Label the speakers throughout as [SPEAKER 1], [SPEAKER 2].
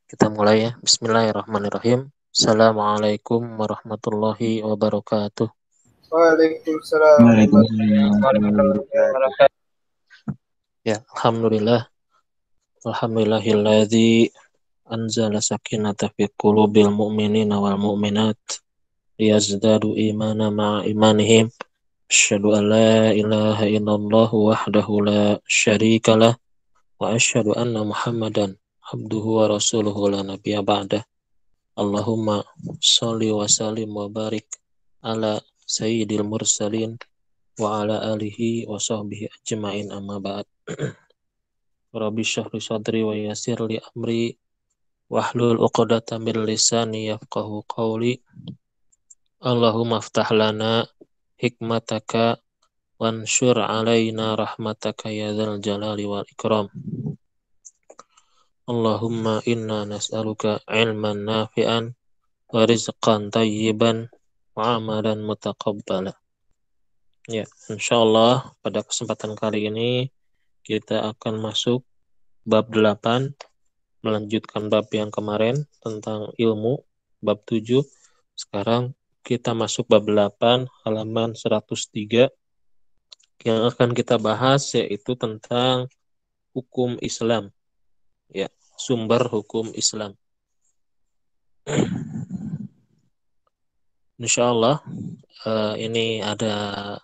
[SPEAKER 1] Kita mulai ya. Bismillahirrahmanirrahim. Assalamualaikum warahmatullahi wabarakatuh.
[SPEAKER 2] Waalaikumsalam
[SPEAKER 3] Waalaikumsalam warahmatullahi
[SPEAKER 2] warahmatullahi
[SPEAKER 3] wabarakatuh.
[SPEAKER 2] wabarakatuh.
[SPEAKER 1] Ya, alhamdulillah. Alhamdulillahilladzi anzala sakinata fi qulubil mu'minina wal mu'minat liyazdadu imana ma'a imanihim. Asyhadu an la ilaha illallah wahdahu la syarika lah wa asyhadu anna Muhammadan abduhu wa rasuluhu la nabiyya ba'dah. Allahumma sholli wa sallim wa barik ala sayyidil mursalin wa ala alihi wa sahbihi ajma'in amma ba'd. Rabbi syrah sadri wa yassir li amri wahlul 'uqdatam min lisani yafqahu qawli. Allahumma aftah lana hikmataka wansyur alaina rahmataka ya dzal jalali wal ikram. Allahumma inna nas'aluka ilman nafi'an wa rizqan tayyiban wa amalan mutaqabbala. Ya, insyaallah pada kesempatan kali ini kita akan masuk bab 8, melanjutkan bab yang kemarin tentang ilmu, bab 7. Sekarang kita masuk bab 8, halaman 103, yang akan kita bahas yaitu tentang hukum Islam. Ya, sumber hukum Islam. Insyaallah ini ada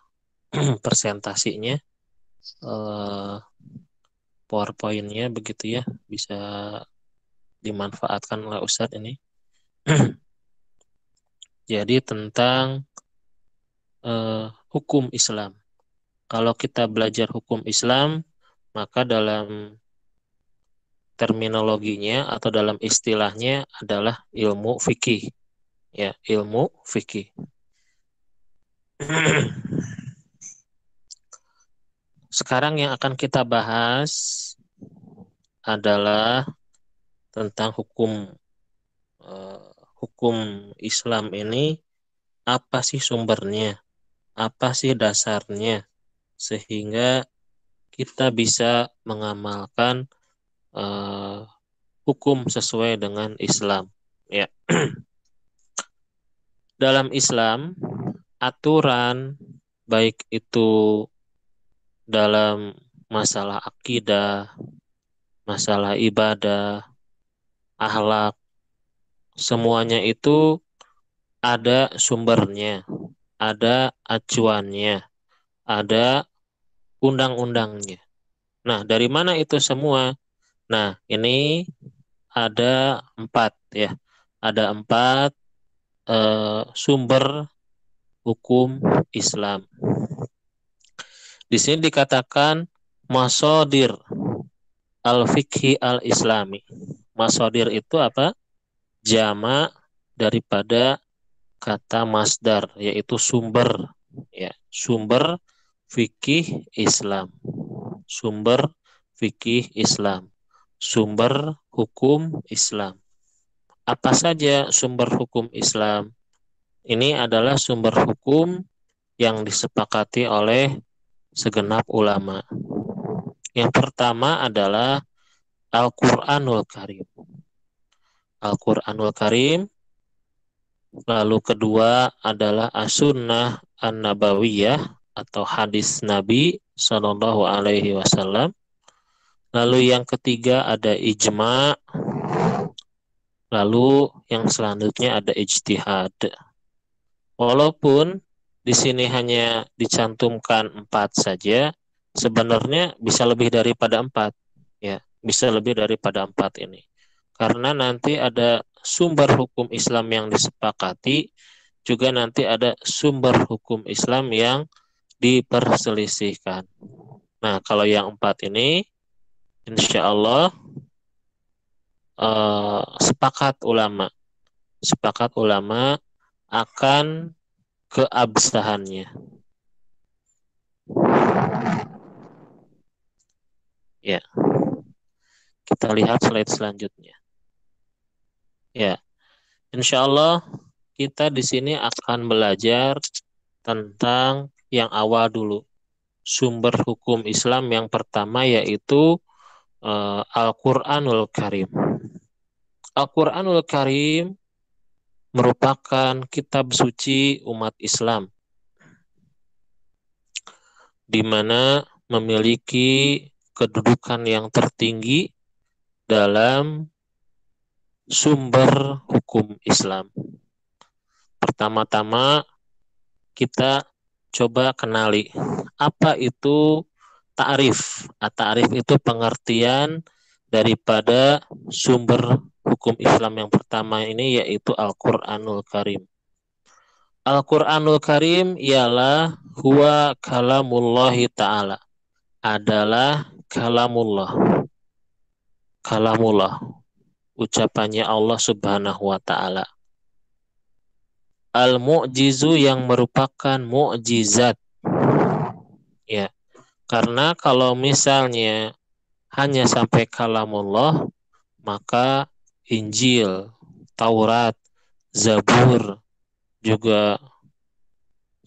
[SPEAKER 1] presentasinya, PowerPoint-nya begitu ya, bisa dimanfaatkan oleh Ustadz ini. Jadi tentang hukum Islam. Kalau kita belajar hukum Islam, maka dalam terminologinya atau dalam istilahnya adalah ilmu fikih. Ya, ilmu fikih. Sekarang yang akan kita bahas adalah tentang hukum Islam ini, apa sih sumbernya, apa sih dasarnya, sehingga kita bisa mengamalkan hukum sesuai dengan Islam. Ya. Dalam Islam, aturan baik itu dalam masalah akidah, masalah ibadah, akhlak, semuanya itu ada sumbernya, ada acuannya, ada undang-undangnya. Nah, dari mana itu semua? Nah, ini ada 4 ya. Ada 4 sumber hukum Islam. Di sini dikatakan masodir al-fikhi al-islami. Masodir itu apa? Jama daripada kata masdar, yaitu sumber. Ya, sumber fikih Islam. Sumber fikih Islam. Sumber hukum Islam. Apa saja sumber hukum Islam? Ini adalah sumber hukum yang disepakati oleh segenap ulama. Yang pertama adalah Al-Qur'anul Karim. Al-Qur'anul Karim. Lalu kedua adalah As-Sunnah An-Nabawiyah atau hadis Nabi Sallallahu Alaihi Wasallam. Lalu yang ketiga ada ijma. Lalu yang selanjutnya ada ijtihad. Walaupun di sini hanya dicantumkan 4 saja, sebenarnya bisa lebih daripada 4. Ya, bisa lebih daripada 4 ini. Karena nanti ada sumber hukum Islam yang disepakati, juga nanti ada sumber hukum Islam yang diperselisihkan. Nah, kalau yang 4 ini, insya Allah sepakat ulama akan keabsahannya. Ya, kita lihat slide selanjutnya. Ya, insya Allah kita di sini akan belajar tentang yang awal dulu. Sumber hukum Islam yang pertama yaitu Al-Qur'anul Karim. Al-Quranul Karim merupakan kitab suci umat Islam, di mana memiliki kedudukan yang tertinggi dalam sumber hukum Islam. Pertama-tama kita coba kenali apa itu ta'rif. Ta'rif itu pengertian daripada sumber hukum Islam yang pertama ini, yaitu Al-Quranul Karim. Al-Quranul Karim ialah huwa kalamullahi ta'ala, adalah kalamullah, ucapannya Allah Subhanahu wa ta'ala. Al-mu'jizu, yang merupakan mu'jizat. Ya, karena kalau misalnya hanya sampai kalamullah, maka Injil, Taurat, Zabur, juga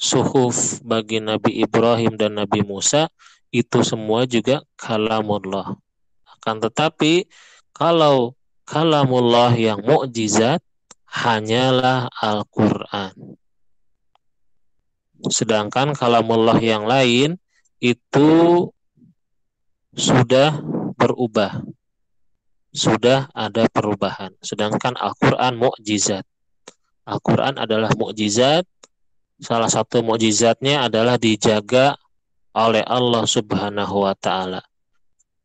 [SPEAKER 1] suhuf bagi Nabi Ibrahim dan Nabi Musa, itu semua juga kalamullah. Akan tetapi kalau kalamullah yang mukjizat hanyalah Al-Quran. Sedangkan kalamullah yang lain itu sudah berubah, sudah ada perubahan. Sedangkan Al-Quran mukjizat. Al-Quran adalah mukjizat. Salah satu mukjizatnya adalah dijaga oleh Allah Subhanahu wa ta'ala.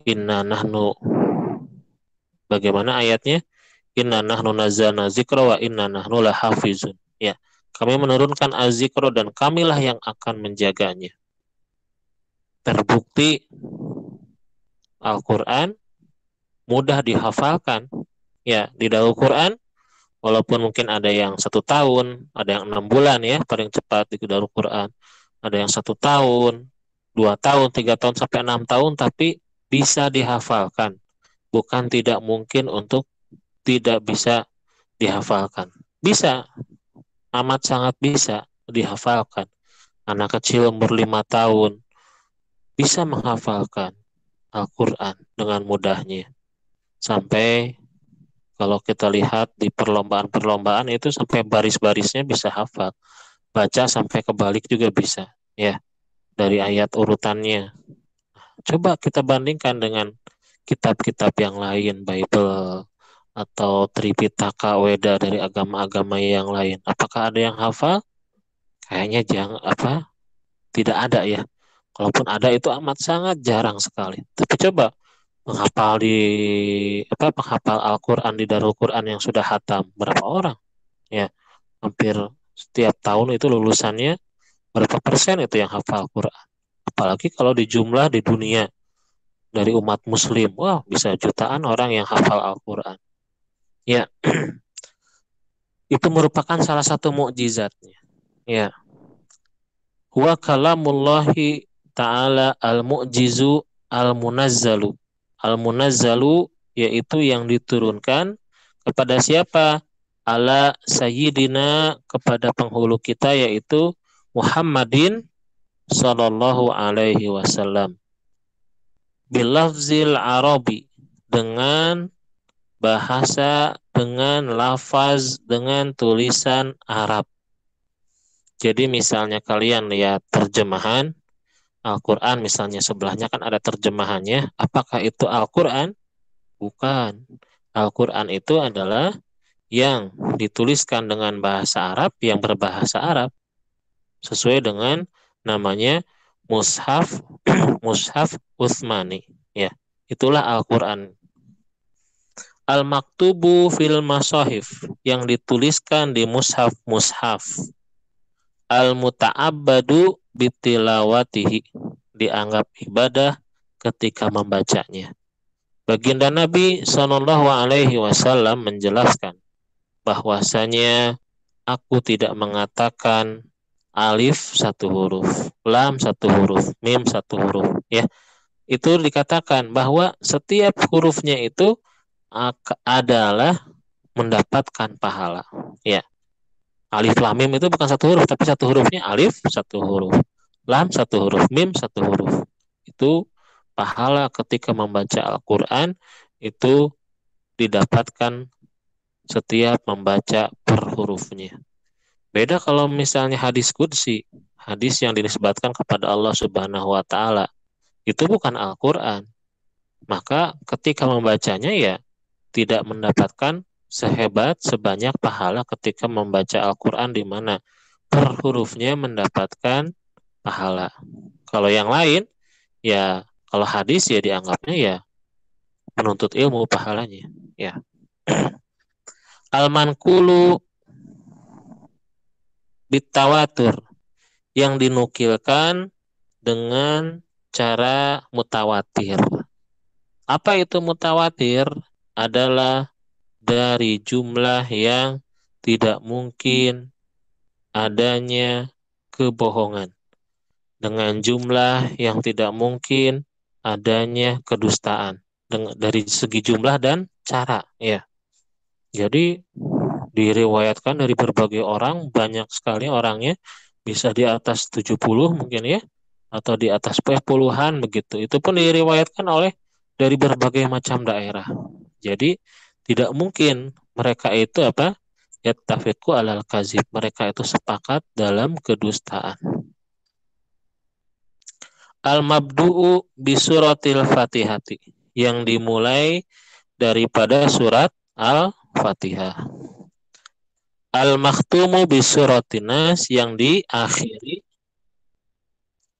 [SPEAKER 1] Inna nahnu, bagaimana ayatnya? Inna nahnu nazzalna dzikra wa inna nahnu lahafizun. Ya, kami menurunkan az-zikra dan kamilah yang akan menjaganya. Terbukti Al-Quran mudah dihafalkan. Ya, di dalam Quran, walaupun mungkin ada yang 1 tahun, ada yang 6 bulan ya, paling cepat di dalam Quran. Ada yang 1 tahun, 2 tahun, 3 tahun, sampai 6 tahun, tapi bisa dihafalkan. Bukan tidak mungkin untuk tidak bisa dihafalkan. Bisa, amat sangat bisa dihafalkan. Anak kecil umur 5 tahun bisa menghafalkan Al-Quran dengan mudahnya. Sampai kalau kita lihat di perlombaan-perlombaan itu sampai baris-barisnya bisa hafal. Baca sampai kebalik juga bisa, ya, dari ayat urutannya. Coba kita bandingkan dengan kitab-kitab yang lain, Bible atau Tripitaka, Weda dari agama-agama yang lain. Apakah ada yang hafal? Kayaknya tidak ada ya. Kalaupun ada itu amat sangat jarang sekali. Tapi coba menghafal Al-Quran di Darul Quran yang sudah hatam, berapa orang? Ya, hampir setiap tahun itu lulusannya berapa persen itu yang hafal Al-Quran. Apalagi kalau dijumlah di dunia dari umat muslim, wah, bisa jutaan orang yang hafal Al-Quran. Ya, itu merupakan salah satu mukjizatnya. Ya, huwa kalamullahi ta'ala al-mu'jizu al-munazzalu. Al-munazzalu yaitu yang diturunkan kepada siapa? Ala sayyidina, kepada penghulu kita, yaitu Muhammadin sallallahu alaihi wasallam. Bilafzil arabi, dengan bahasa, dengan lafaz, dengan tulisan Arab. Jadi misalnya kalian lihat terjemahan Al-Quran, misalnya sebelahnya kan ada terjemahannya. Apakah itu Al-Quran? Bukan. Al-Quran itu adalah yang dituliskan dengan bahasa Arab, yang berbahasa Arab, sesuai dengan namanya Mushaf Mushaf Utsmani. Ya, itulah Al-Quran. Al-maktubu fil masahif, yang dituliskan di mushaf-mushaf. Al-muta'abbadu bitilawatihi, dianggap ibadah ketika membacanya. Baginda Nabi Shallallahu Alaihi Wasallam menjelaskan bahwasanya aku tidak mengatakan alif 1 huruf, lam 1 huruf, mim 1 huruf. Ya, itu dikatakan bahwa setiap hurufnya itu adalah mendapatkan pahala. Ya, alif lam mim itu bukan 1 huruf, tapi 1 hurufnya alif 1 huruf, lam 1 huruf, mim 1 huruf. Itu pahala ketika membaca Al-Quran itu didapatkan setiap membaca per hurufnya. Beda kalau misalnya hadis qudsi, hadis yang dinisbatkan kepada Allah Subhanahu wa taala, itu bukan Al-Qur'an. Maka ketika membacanya ya tidak mendapatkan sehebat sebanyak pahala ketika membaca Al-Qur'an di mana per hurufnya mendapatkan pahala. Kalau yang lain ya kalau hadis ya dianggapnya ya menuntut ilmu pahalanya ya. Al-manqulu bitawatur yang dinukilkan dengan cara mutawatir. Apa itu mutawatir? Adalah dari jumlah yang tidak mungkin adanya kebohongan. Dengan jumlah yang tidak mungkin adanya kedustaan. Dari segi jumlah dan cara. Ya. Jadi diriwayatkan dari berbagai orang, banyak sekali orangnya, bisa di atas 70 mungkin ya, atau di atas puluhan begitu. Itu pun diriwayatkan oleh dari berbagai macam daerah. Jadi tidak mungkin mereka itu apa? Yattafiqu alal kazib. Mereka itu sepakat dalam kedustaan. Al-mabdu'u bisuratil fatihati. Yang dimulai daripada surat Al-Fatihah. Al-makhtumu bisuratinas yang diakhiri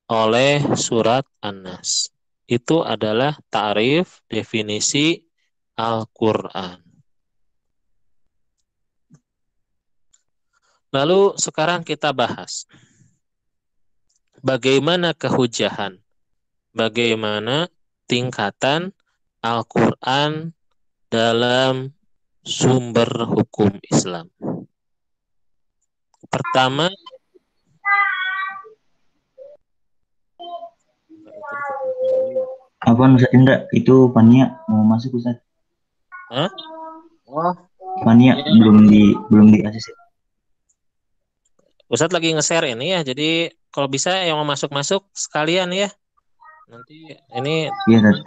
[SPEAKER 1] oleh surat An-Nas. Itu adalah ta'rif definisi Al-Quran. Lalu sekarang kita bahas bagaimana kehujahan, bagaimana tingkatan Al-Quran dalam sumber hukum Islam. Pertama,
[SPEAKER 3] Apa Ustaz Indra? Itu Pania mau masuk Ustaz.
[SPEAKER 1] Hah? Oh,
[SPEAKER 3] Pania belum di ACC.
[SPEAKER 1] Ustadz lagi nge-share ini ya, jadi kalau bisa yang mau masuk-masuk sekalian ya. Nanti ini
[SPEAKER 3] Iya Ustaz.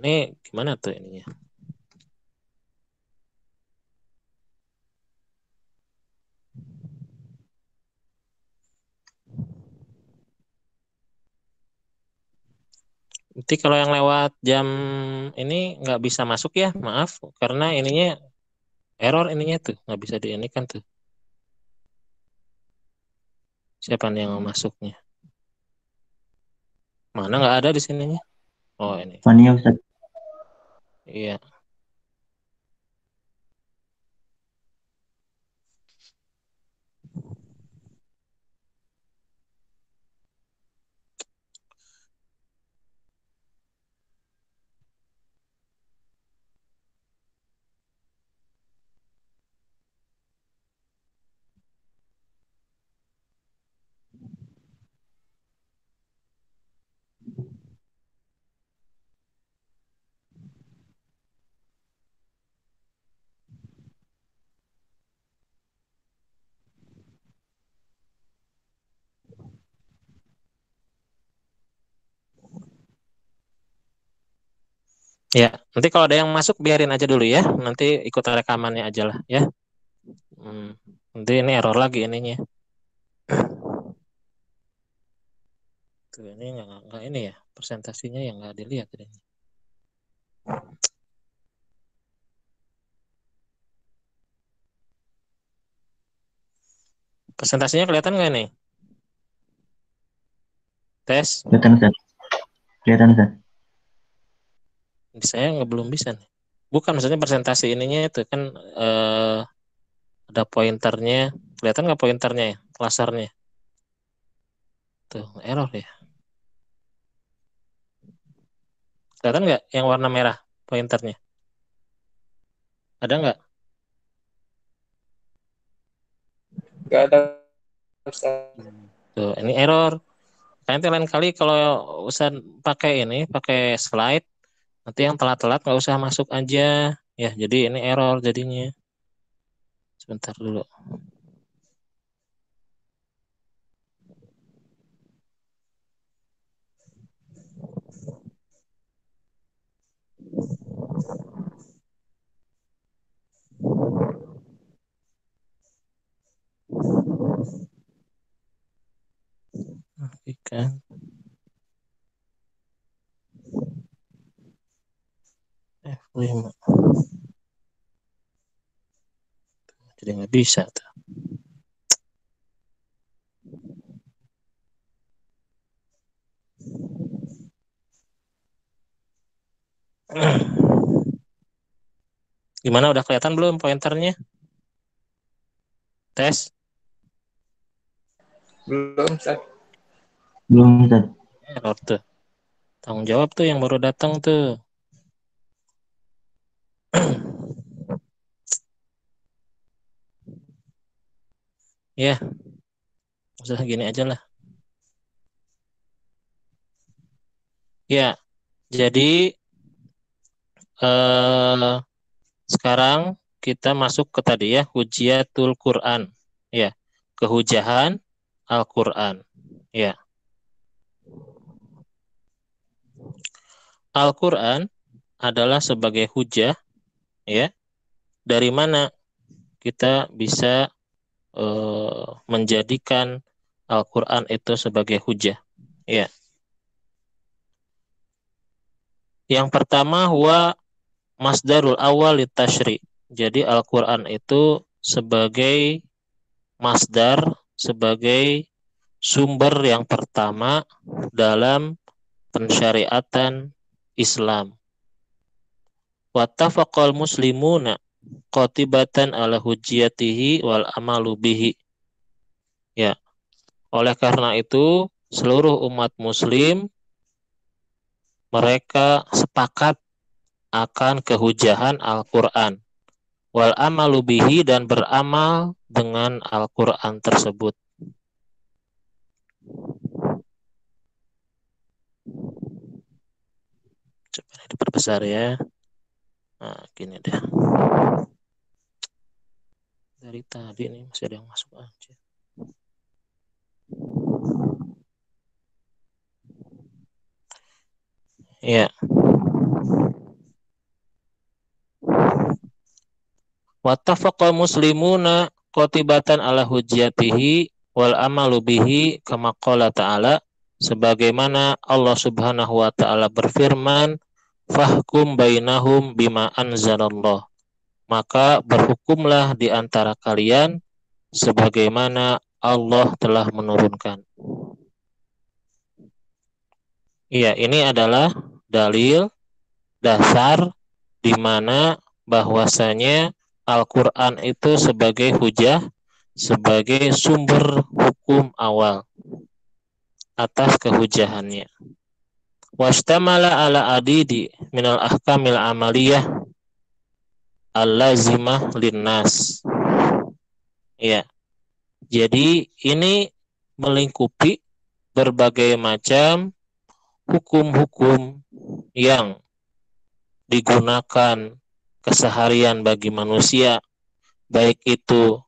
[SPEAKER 1] ini gimana tuh ininya? Nanti kalau yang lewat jam ini nggak bisa masuk ya, maaf. Karena ininya error ininya tuh, nggak bisa diinikan tuh. Siapa nih yang mau masuknya? Mana nggak ada di sininya? Oh ini.
[SPEAKER 3] Pania Ustaz.
[SPEAKER 1] Iya. Ya, nanti kalau ada yang masuk biarin aja dulu ya. Nanti ikut rekamannya aja lah ya. Nanti ini error lagi ininya. Tuh ini nggak ini ya, presentasinya yang nggak dilihat ini. Presentasinya kelihatan nggak nih? Tes.
[SPEAKER 3] Kelihatan Ustaz. Kelihatan Ustaz.
[SPEAKER 1] Saya nggak belum bisa nih. Bukan maksudnya presentasi ininya itu kan ada pointernya. Kelihatan nggak pointernya ya? Lasernya. Tuh error ya. Kelihatan nggak yang warna merah pointernya? Ada nggak?
[SPEAKER 2] Gak ada Ustaz.
[SPEAKER 1] Tuh ini error. Nanti lain kali kalau usah pakai ini, pakai slide, nanti yang telat-telat nggak usah masuk aja. Ya, jadi ini error jadinya. Sebentar dulu. kan. F5. Jadi nggak bisa tuh. Gimana, udah kelihatan belum pointernya? Tes?
[SPEAKER 2] Belum, Ustaz.
[SPEAKER 3] Belum Ustaz.
[SPEAKER 1] Error tuh. Tanggung jawab tuh yang baru datang tuh. Ya, usah gini aja lah. Ya, jadi sekarang kita masuk ke tadi ya, hujiatul Quran. Ya, kehujahan Al-Quran. Ya, Al-Quran adalah sebagai hujah. Ya, dari mana kita bisa menjadikan Al-Quran itu sebagai hujah? Ya, yang pertama huwa masdarul awal litashri. Jadi Al-Quran itu sebagai masdar, sebagai sumber yang pertama dalam pensyariatan Islam. Wattafaqal muslimuna qatibatan ala hujjiyatihi wal amalu bihi. Ya, oleh karena itu seluruh umat muslim mereka sepakat akan kehujahan Al-Quran wal amalu bihi, dan beramal dengan Al-Quran tersebut. Coba diperbesar ya. Nah, gini deh. Dari tadi nih masih ada yang masuk aja. Ya. Wattafaqal muslimuna qatibatan ala hujjatihi wal amalu bihi kama qala ta'ala, sebagaimana Allah Subhanahu wa taala berfirman, fahkum bainahum bima anzalallah, maka berhukumlah di antara kalian sebagaimana Allah telah menurunkan. Iya, ini adalah dalil dasar di mana bahwasanya Al-Quran itu sebagai hujah, sebagai sumber hukum awal atas kehujahannya. Wastamala ala adidi minal ahkamil amaliyah al-lazimah linnas. Ya, jadi ini melingkupi berbagai macam hukum-hukum yang digunakan keseharian bagi manusia, baik itu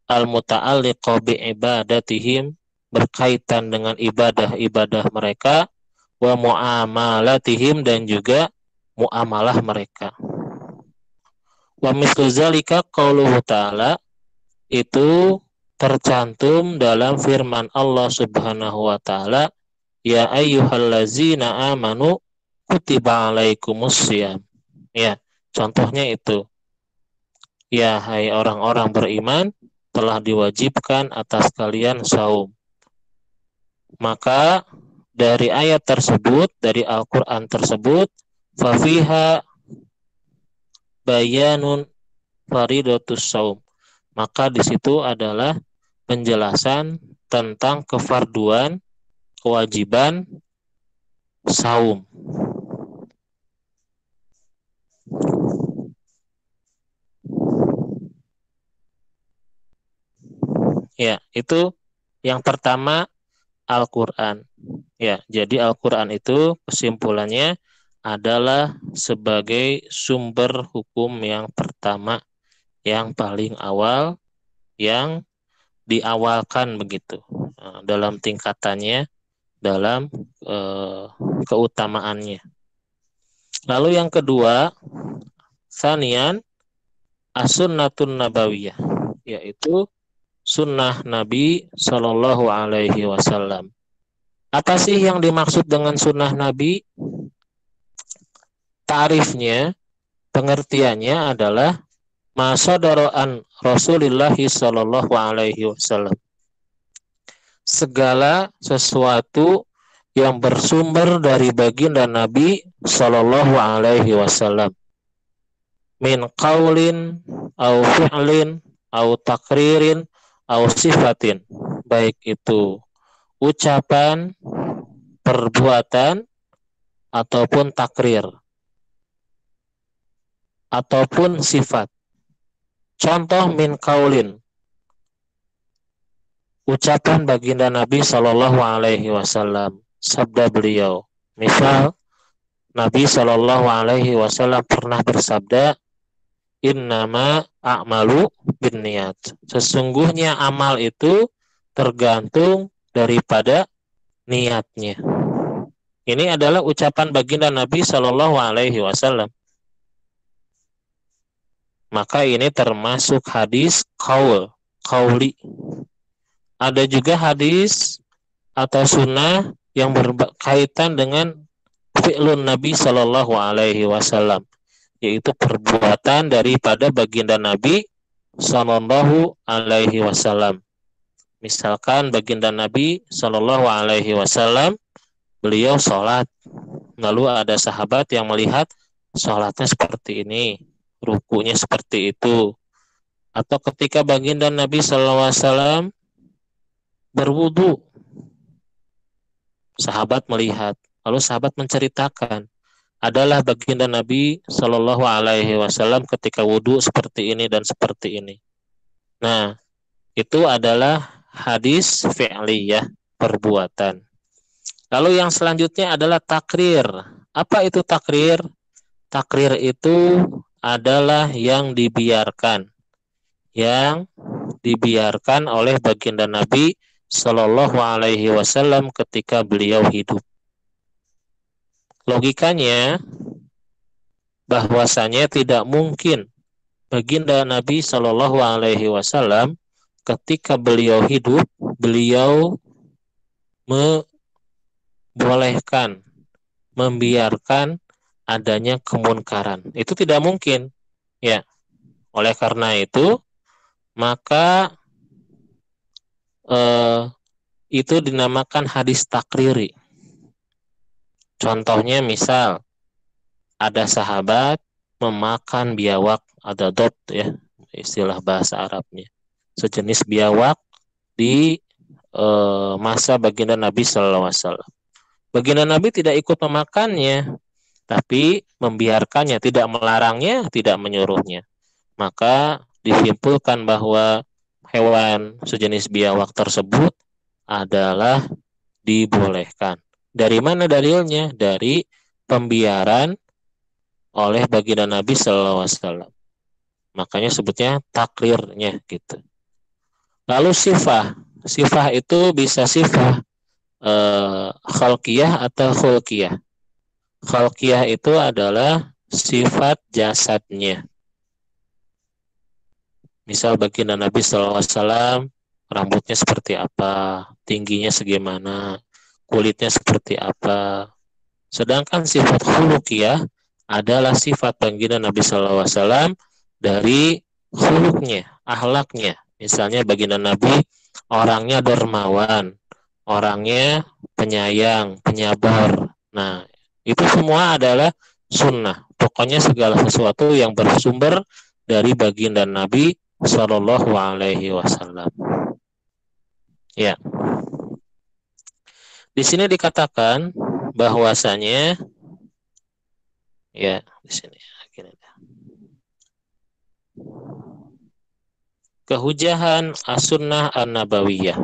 [SPEAKER 1] al-muta'alliqa bi ibadatihim, berkaitan dengan ibadah-ibadah mereka, wa muamalatihim, dan juga muamalah mereka. Wa mislu zalika qauluhu ta'ala, itu tercantum dalam firman Allah Subhanahu wa taala, ya ayyuhallazina amanu kutiba alaikumussyam. Ya, contohnya itu. Ya, hai orang-orang beriman, telah diwajibkan atas kalian saum. Maka dari ayat tersebut, dari Al-Quran tersebut, fafiha bayanun faridatus saum. Maka di situ adalah penjelasan tentang kefarduan, kewajiban saum. Ya, itu yang pertama Al-Quran. Ya, jadi Al-Quran itu kesimpulannya adalah sebagai sumber hukum yang pertama, yang paling awal, yang diawalkan begitu dalam tingkatannya, dalam keutamaannya. Lalu yang kedua, sanian as-sunnatun nabawiyah, yaitu sunnah Nabi Shallallahu Alaihi Wasallam. Apa sih yang dimaksud dengan sunnah Nabi? Ta'rifnya, pengertiannya adalah masadoro'an Rasulillahi Sallallahu Alaihi Wasallam. Segala sesuatu yang bersumber dari baginda Nabi Sallallahu Alaihi Wasallam. Min qaulin, au fi'lin, au takririn, au sifatin. Baik itu ucapan, perbuatan, ataupun takrir, ataupun sifat. Contoh min qaulin, ucapan baginda Nabi Shallallahu Alaihi Wasallam, sabda beliau. Misal, Nabi Shallallahu Alaihi Wasallam pernah bersabda, innama a'malu binniyat. Sesungguhnya amal itu tergantung daripada niatnya. Ini adalah ucapan baginda Nabi Shallallahu Alaihi Wasallam. Maka ini termasuk hadis qauli. Ada juga hadis atau sunnah yang berkaitan dengan fi'lun Nabi Shallallahu Alaihi Wasallam, yaitu perbuatan daripada baginda Nabi Shallallahu Alaihi Wasallam. Misalkan baginda Nabi Shallallahu Alaihi Wasallam, beliau sholat, lalu ada sahabat yang melihat sholatnya seperti ini, rukunya seperti itu. Atau ketika baginda Nabi Shallallahu Alaihi Wasallam berwudu, sahabat melihat, lalu sahabat menceritakan, adalah baginda Nabi Shallallahu Alaihi Wasallam ketika wudu seperti ini dan seperti ini. Nah, itu adalah hadis fi'liyah, perbuatan. Lalu yang selanjutnya adalah takrir. Apa itu takrir? Takrir itu adalah yang dibiarkan oleh baginda Nabi Shallallahu Alaihi Wasallam ketika beliau hidup. Logikanya bahwasanya tidak mungkin baginda Nabi Shallallahu Alaihi Wasallam ketika beliau hidup, beliau membiarkan adanya kemunkaran. Itu tidak mungkin, ya. Oleh karena itu, maka itu dinamakan hadis takriri. Contohnya misal ada sahabat memakan biawak, ada dot ya, istilah bahasa Arabnya, sejenis biawak di masa baginda Nabi Sallallahu Alaihi Wasallam. Baginda Nabi tidak ikut memakannya, tapi membiarkannya, tidak melarangnya, tidak menyuruhnya. Maka disimpulkan bahwa hewan sejenis biawak tersebut adalah dibolehkan. Dari mana dalilnya? Dari pembiaran oleh baginda Nabi Sallallahu Alaihi Wasallam. Makanya sebutnya takrirnya gitu. Lalu sifah itu bisa sifah khalqiyah atau khulqiyah. Khalqiyah itu adalah sifat jasadnya. Misal baginda Nabi SAW, rambutnya seperti apa, tingginya segimana, kulitnya seperti apa. Sedangkan sifat khuluqiyah adalah sifat baginda Nabi SAW dari khuluqnya, akhlaknya. Misalnya baginda Nabi orangnya dermawan, orangnya penyayang, penyabar. Nah, itu semua adalah sunnah. Pokoknya segala sesuatu yang bersumber dari baginda Nabi Sallallahu Alaihi Wasallam. Ya. Di sini dikatakan bahwasanya, ya, di sini kehujahan as-sunnah an-nabawiyah.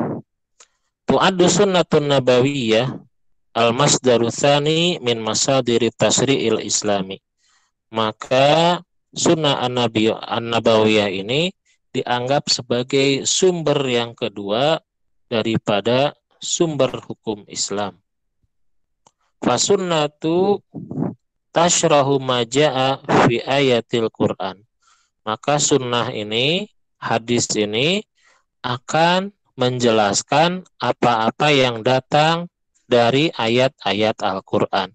[SPEAKER 1] Tu'addu sunnatun nabawiyah al-masdaru tsani min masadiri tasri'il islami. Maka sunnah an-nabawiyah ini dianggap sebagai sumber yang kedua daripada sumber hukum Islam. Fasunnatu tashrahu ma ja'a fi ayatil Qur'an. Maka sunnah ini, hadis ini akan menjelaskan apa-apa yang datang dari ayat-ayat Al-Quran.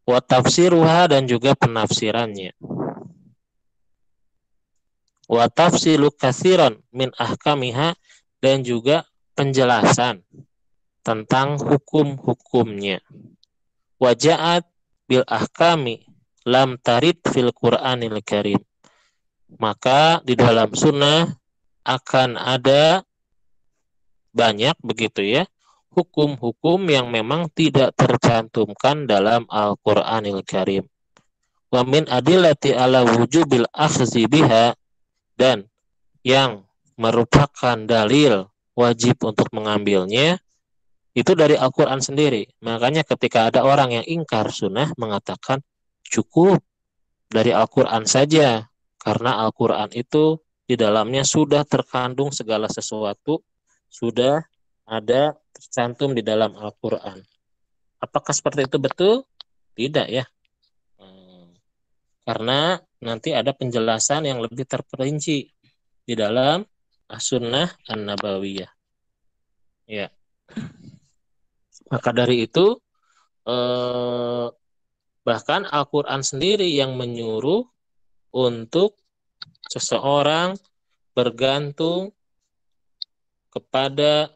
[SPEAKER 1] Wa tafsiruha, dan juga penafsirannya. Wa tafsilu katsiran min ahkamiha, dan juga penjelasan tentang hukum-hukumnya. Wa ja'at bil ahkami lam tarid fil Qur'anil Karim. Maka di dalam sunnah akan ada banyak begitu ya hukum-hukum yang memang tidak tercantumkan dalam Al-Qur'anil Karim. Wa min adillati ala wujubil akhzi biha, dan yang merupakan dalil wajib untuk mengambilnya itu dari Al-Quran sendiri. Makanya ketika ada orang yang ingkar sunnah mengatakan cukup dari Al-Quran saja, karena Al-Quran itu di dalamnya sudah terkandung segala sesuatu, sudah ada tercantum di dalam Al-Quran. Apakah seperti itu betul? Tidak ya. Karena nanti ada penjelasan yang lebih terperinci di dalam As-Sunnah An-Nabawiyah. Ya. Maka dari itu bahkan Al-Quran sendiri yang menyuruh untuk seseorang bergantung kepada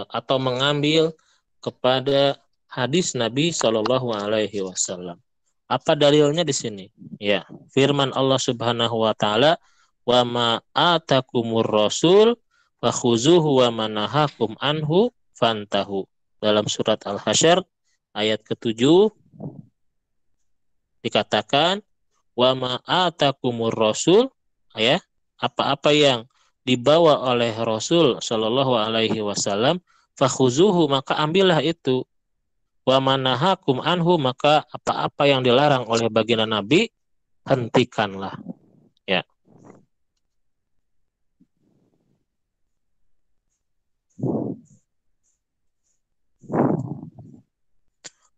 [SPEAKER 1] atau mengambil kepada hadis Nabi Shallallahu Alaihi Wasallam. Apa dalilnya di sini? Ya, firman Allah Subhanahu Wa Taala, wa ma atakumur rasul fakhuzuhu wa manahakum anhu fantahu. Dalam surat Al-Hasyr ayat ke-7 dikatakan, wa ma atakumur rasul, ya, apa-apa yang dibawa oleh Rasul Shallallahu Alaihi Wasallam, fakhuzuhu, maka ambillah itu, wa manahakum anhu, maka apa-apa yang dilarang oleh baginda Nabi, hentikanlah. Ya.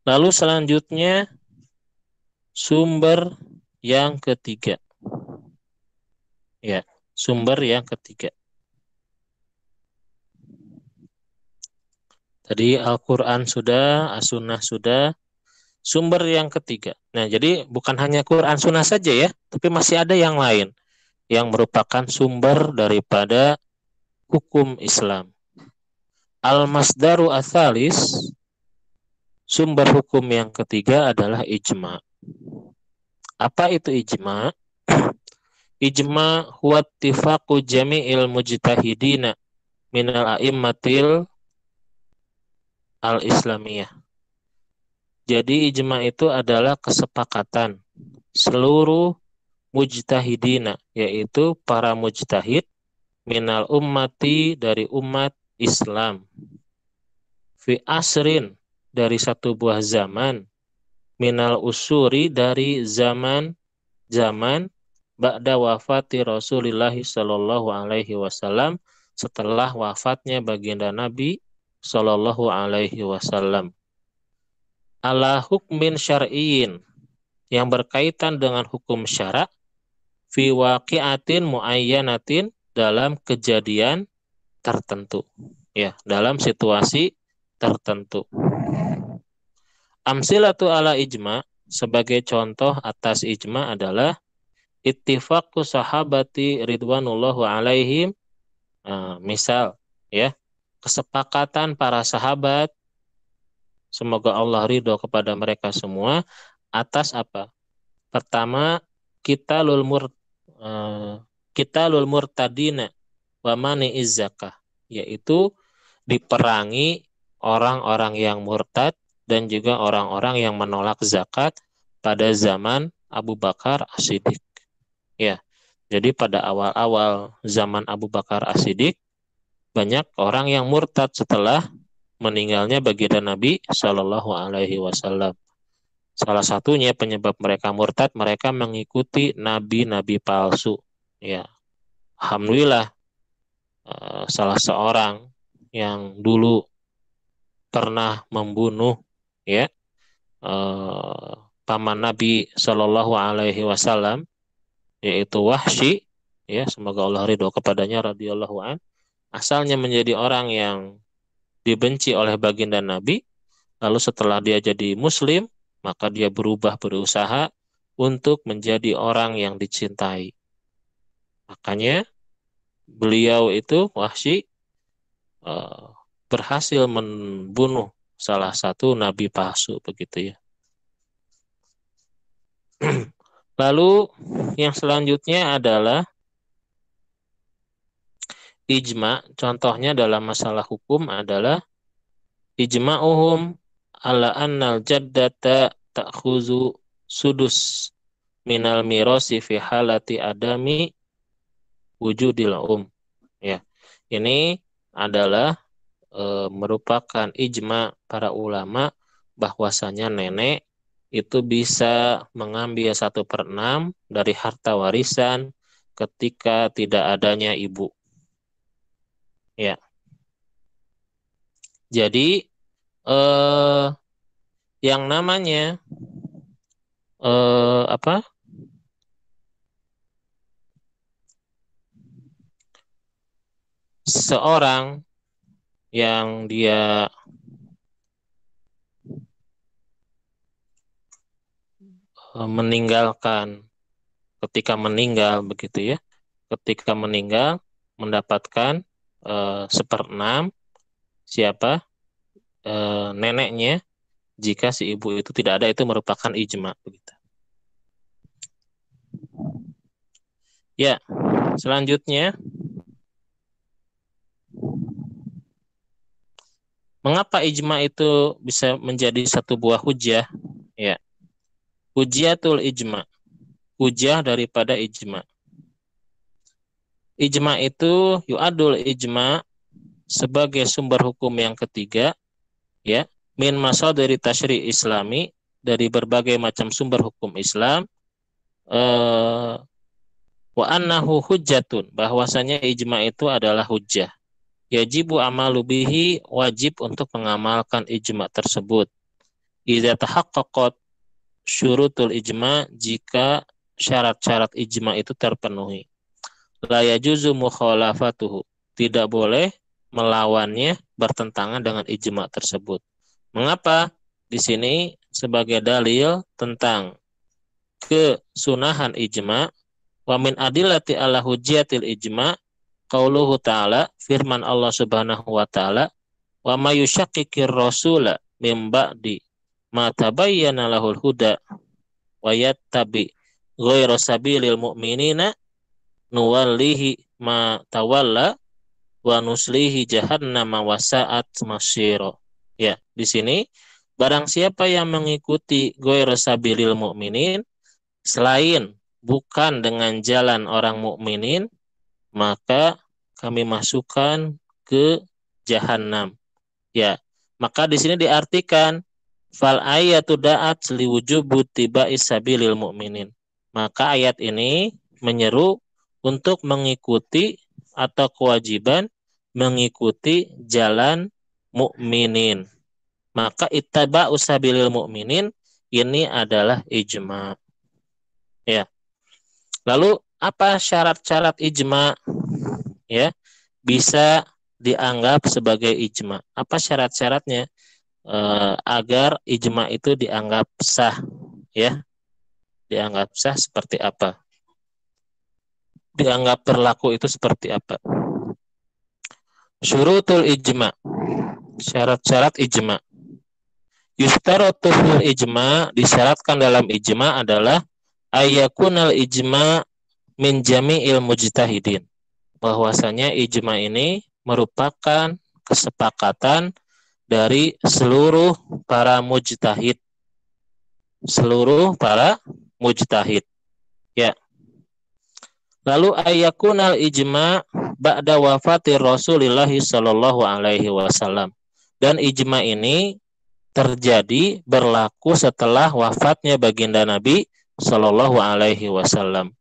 [SPEAKER 1] Lalu selanjutnya sumber yang ketiga. Ya, sumber yang ketiga. Tadi Al-Quran sudah, As-Sunnah sudah, sumber yang ketiga. Nah, jadi bukan hanya Quran Sunnah saja ya, tapi masih ada yang lain yang merupakan sumber daripada hukum Islam. Al-Masdaru Atsalis, sumber hukum yang ketiga adalah ijma. Apa itu ijma? Ijma huwa ittifaqu jami'il mujtahidina minal a'immatil al-islamiyah. Jadi ijma itu adalah kesepakatan seluruh mujtahidina, yaitu para mujtahid, minal ummati, dari umat Islam, fi asrin, dari satu buah zaman, minal usuri, dari zaman ba'da wafati Rasulullah sallallahu alaihi wasallam, setelah wafatnya baginda Nabi sallallahu alaihi wasallam, ala hukmin syar'iyyin, yang berkaitan dengan hukum syara', fi waqi'atin muayyanatin, dalam kejadian tertentu, ya, dalam situasi tertentu. Amsilatu ala ijma, sebagai contoh atas ijma adalah ittifaqu sahabati ridwanullahu alaihim, misal ya, kesepakatan para sahabat, semoga Allah ridho kepada mereka semua, atas apa? Pertama, qitalul murtadina wa mani'iz zakah, yaitu diperangi orang-orang yang murtad dan juga orang-orang yang menolak zakat pada zaman Abu Bakar As-Siddiq. Ya, jadi pada awal-awal zaman Abu Bakar As-Siddiq banyak orang yang murtad setelah meninggalnya baginda Nabi Shallallahu Alaihi Wasallam. Salah satunya penyebab mereka murtad, mereka mengikuti nabi-nabi palsu. Ya, alhamdulillah salah seorang yang dulu pernah membunuh ya paman Nabi Shallallahu Alaihi Wasallam, yaitu Wahsy, ya, semoga Allah ridho kepadanya radhiyallahu an, asalnya menjadi orang yang dibenci oleh baginda Nabi, lalu setelah dia jadi muslim, maka dia berusaha untuk menjadi orang yang dicintai. Makanya beliau itu Wahsy eh, berhasil membunuh salah satu nabi palsu begitu ya. Lalu yang selanjutnya adalah ijma. Contohnya dalam masalah hukum adalah ijma'uhum ala annal jaddata ta'khuzu sudus minal mirasi fi halati adami wujudil ya. Ini adalah merupakan ijma para ulama bahwasanya nenek itu bisa mengambil 1/6 dari harta warisan ketika tidak adanya ibu. Ya. Jadi yang namanya seorang yang dia meninggalkan ketika meninggal begitu ya, ketika meninggal mendapatkan 1/6 siapa neneknya, jika si ibu itu tidak ada, itu merupakan ijma begitu. Ya, selanjutnya mengapa ijma itu bisa menjadi satu buah hujah? Ya. Hujatul ijma. Hujah daripada ijma. Ijma itu yu'adul ijma sebagai sumber hukum yang ketiga, ya, min masadiri tasyri' islami, dari berbagai macam sumber hukum Islam, wa annahu hujjatun, bahwasanya ijma itu adalah hujjah. Yajibu amalu bihi, wajib untuk mengamalkan ijma tersebut. Idza tahaqqaqat syurutul ijma, jika syarat-syarat ijma itu terpenuhi. La yajuzu mukhalafatuhu, tidak boleh melawannya, bertentangan dengan ijma tersebut. Mengapa? Di sini sebagai dalil tentang kesunahan ijma, wa min adillati ala hujjatil ijma qauluhu ta'ala, firman Allah Subhanahu wa ta'ala, wa may yushaqqikir rasula mim ba'di ma tabayyana lahul huda wa yattabi ghayra sabilil mu'minina nuwallihi ma tawalla wa nuslihi jahannama wa sa'at masyira. Ya, di sini barang siapa yang mengikuti ghayra sabilil mu'minin, selain bukan dengan jalan orang mukminin, maka kami masukkan ke jahanam. Ya, maka di sini diartikan fal ayatu da'at liwujubu tiba'i sabilil mu'minin. Maka ayat ini menyeru untuk mengikuti atau kewajiban mengikuti jalan mukminin. Maka ittaba'u sabilil mu'minin ini adalah ijma. Ya. Lalu apa syarat-syarat ijma, ya, bisa dianggap sebagai ijma? Apa syarat-syaratnya agar ijma itu dianggap sah, ya? Dianggap sah seperti apa? Dianggap berlaku itu seperti apa? Syurutul ijma, syarat-syarat ijma. Yustaratu fil ijma, disyaratkan dalam ijma adalah ayyakunal ijma min jami'il mujtahidin, bahwasanya ijma ini merupakan kesepakatan dari seluruh para mujtahid. Seluruh para mujtahid. Ya. Lalu ayyakunal ijma ba'da wafatir Rasulillah sallallahu alaihi wasallam. Dan ijma ini terjadi berlaku setelah wafatnya baginda Nabi sallallahu alaihi wasallam.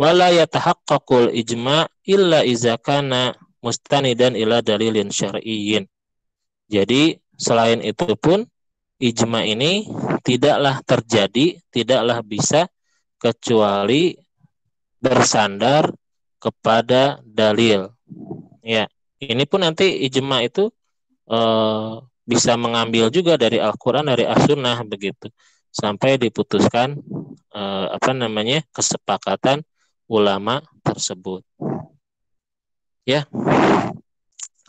[SPEAKER 1] Wala yatahaqqaqul ijma illa iza kana mustanidan ila dalilin syar'iyyin. Jadi selain itu pun ijma ini tidaklah terjadi, tidaklah bisa kecuali bersandar kepada dalil. Ya, ini pun nanti ijma itu bisa mengambil juga dari Al-Quran, dari As-Sunnah begitu, sampai diputuskan kesepakatan ulama tersebut. Ya,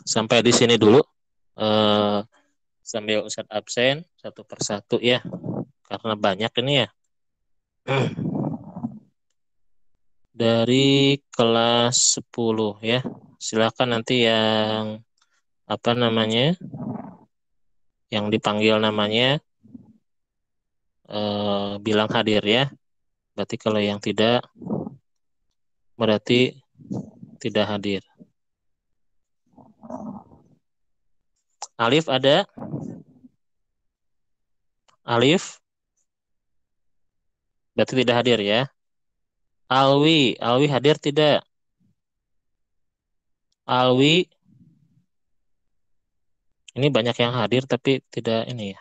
[SPEAKER 1] sampai di sini dulu. Sambil Ustadz absen satu persatu ya, karena banyak ini ya. Dari kelas 10 ya. Silakan nanti yang yang dipanggil namanya bilang hadir ya. Berarti kalau yang tidak berarti tidak hadir. Alif ada? Alif? Berarti tidak hadir ya. Alwi hadir tidak? Alwi, ini banyak yang hadir tapi tidak ini ya.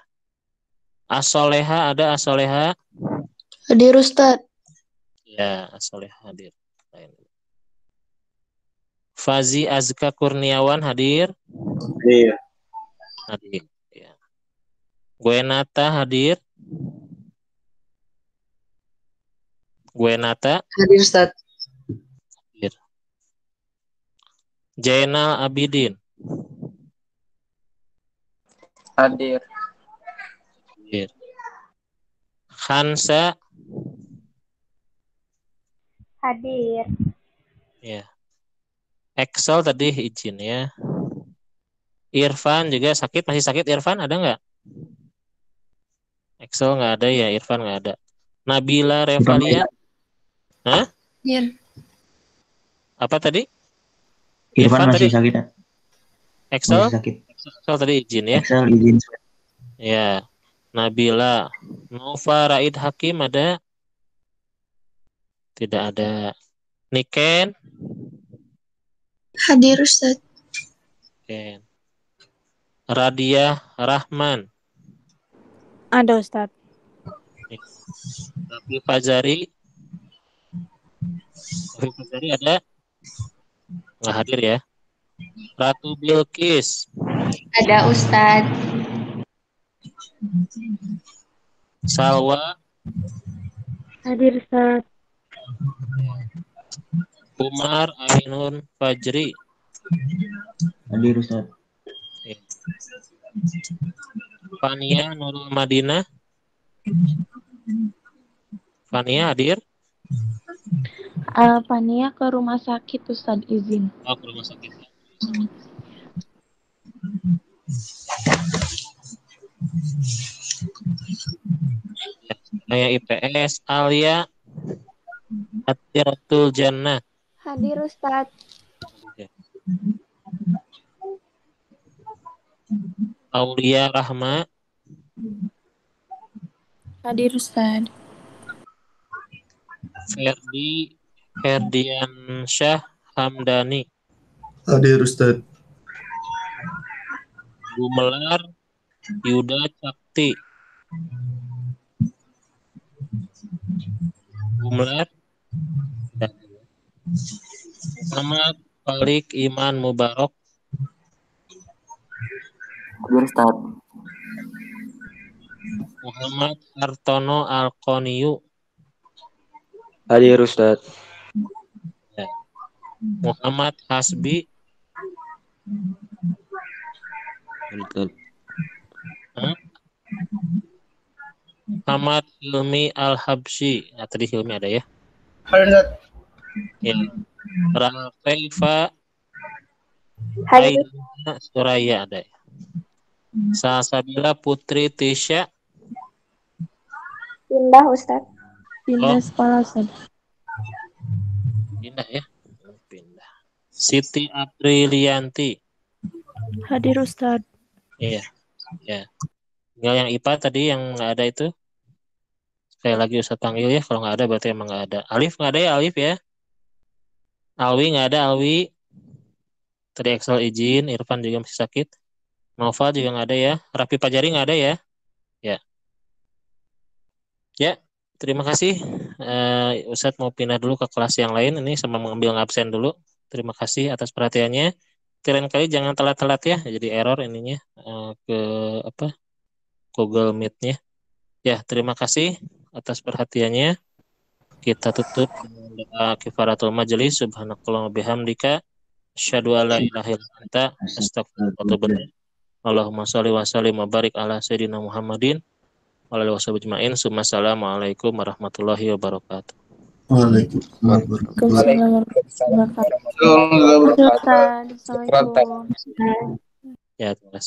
[SPEAKER 1] Asoleha ada Asoleha?
[SPEAKER 4] Hadir Ustaz.
[SPEAKER 1] Ya, Asoleha hadir. Fazi Azka Kurniawan hadir?
[SPEAKER 2] Iya.
[SPEAKER 1] Hadir. Ya. Gwenata hadir? Gwenata
[SPEAKER 4] Hadir Ustaz.
[SPEAKER 1] hadir. Jainal Abidin
[SPEAKER 2] Hadir.
[SPEAKER 1] hadir. Khansa
[SPEAKER 5] Hadir.
[SPEAKER 1] ya. Excel tadi izin ya. Irfan juga sakit, masih sakit Irfan ada nggak? Excel nggak ada ya, Irfan nggak ada. Nabila Revalia, hah?
[SPEAKER 4] Hadir.
[SPEAKER 1] Apa tadi?
[SPEAKER 3] Irfan
[SPEAKER 1] tadi.
[SPEAKER 3] masih sakit.
[SPEAKER 1] Excel?
[SPEAKER 3] Masih sakit.
[SPEAKER 1] Excel tadi izin ya.
[SPEAKER 3] Excel izin.
[SPEAKER 1] Ya. Nabila. Nova Raid Hakim ada? Tidak ada. Niken?
[SPEAKER 4] Hadir Ustaz.
[SPEAKER 1] Niken. Radia Rahman.
[SPEAKER 5] Ada Ustaz.
[SPEAKER 1] Rafi Fajari. Rafi Fajari ada? Nggak hadir ya. Ratu Bilqis.
[SPEAKER 4] Ada Ustaz.
[SPEAKER 1] Salwa.
[SPEAKER 5] Hadir Ustaz.
[SPEAKER 1] Umar Ainun Fajri.
[SPEAKER 3] Hadir Ustaz.
[SPEAKER 1] Fania Nurul Madinah. Fania hadir?
[SPEAKER 5] Fania ke rumah sakit Ustaz izin.
[SPEAKER 1] Oh, ke rumah sakit. Saya IPS Alia Atiratul Jannah.
[SPEAKER 5] Hadir Ustaz.
[SPEAKER 1] Aulia Rahma.
[SPEAKER 5] Hadir Ustaz.
[SPEAKER 1] Ferdian Syah Hamdani.
[SPEAKER 6] Hadir Ustaz.
[SPEAKER 1] Gumelar Yuda Cakti. Gumelar Muhammad Falik Iman Mubarak.
[SPEAKER 3] Hadir Ustaz.
[SPEAKER 1] Muhammad Hartono Alkoniyu.
[SPEAKER 2] Hadir Ustaz.
[SPEAKER 1] Muhammad Hasbi. Muhammad Hilmi Al-Habsyi. Nah, tadi Hilmi ada ya.
[SPEAKER 2] Hadir Ustaz.
[SPEAKER 1] Ya. Rafaifa
[SPEAKER 5] Hadir.
[SPEAKER 1] Aina Suraya ada ya. Salsabila Putri Tisha.
[SPEAKER 5] Pindah Ustaz.
[SPEAKER 1] Pindah
[SPEAKER 5] sekolah Ustaz.
[SPEAKER 1] Pindah ya. Pindah. Siti Aprilianti.
[SPEAKER 5] Hadir Ustaz.
[SPEAKER 1] Iya. Ya. Tinggal yang IPA tadi yang nggak ada itu. Sekali lagi Ustaz panggil ya. Kalau nggak ada berarti emang nggak ada. Alif nggak ada ya Alif ya. Alwi nggak ada Alwi. Tadi Excel izin. Irfan juga masih sakit. Nova juga nggak ada ya. Rafi Pajari nggak ada ya. Ya. Ya. Terima kasih. Ustadz mau pindah dulu ke kelas yang lain. Ini sama mengambil absen dulu. Terima kasih atas perhatiannya. lain kali jangan telat-telat ya, jadi error ininya ke apa Google Meet-nya. Ya, terima kasih atas perhatiannya. Kita tutup dengan doa kifaratul majelis. Subhanakallahumma bihamdika asyhadu an la ilaha illa anta astaghfiruka wa atubu ilaik. Allahumma shalli wa sallim wa barik ala sayyidina Muhammadin wa ala alihi washabihi ajmain. Assalamualaikum warahmatullahi wabarakatuh.
[SPEAKER 6] Waalaikumsalam warahmatullahi
[SPEAKER 5] Waalaikumsalam warahmatullahi wabarakatuh.
[SPEAKER 2] Assalamualaikum.
[SPEAKER 5] Ustaz, Assalamualaikum.
[SPEAKER 1] Ya, terima kasih.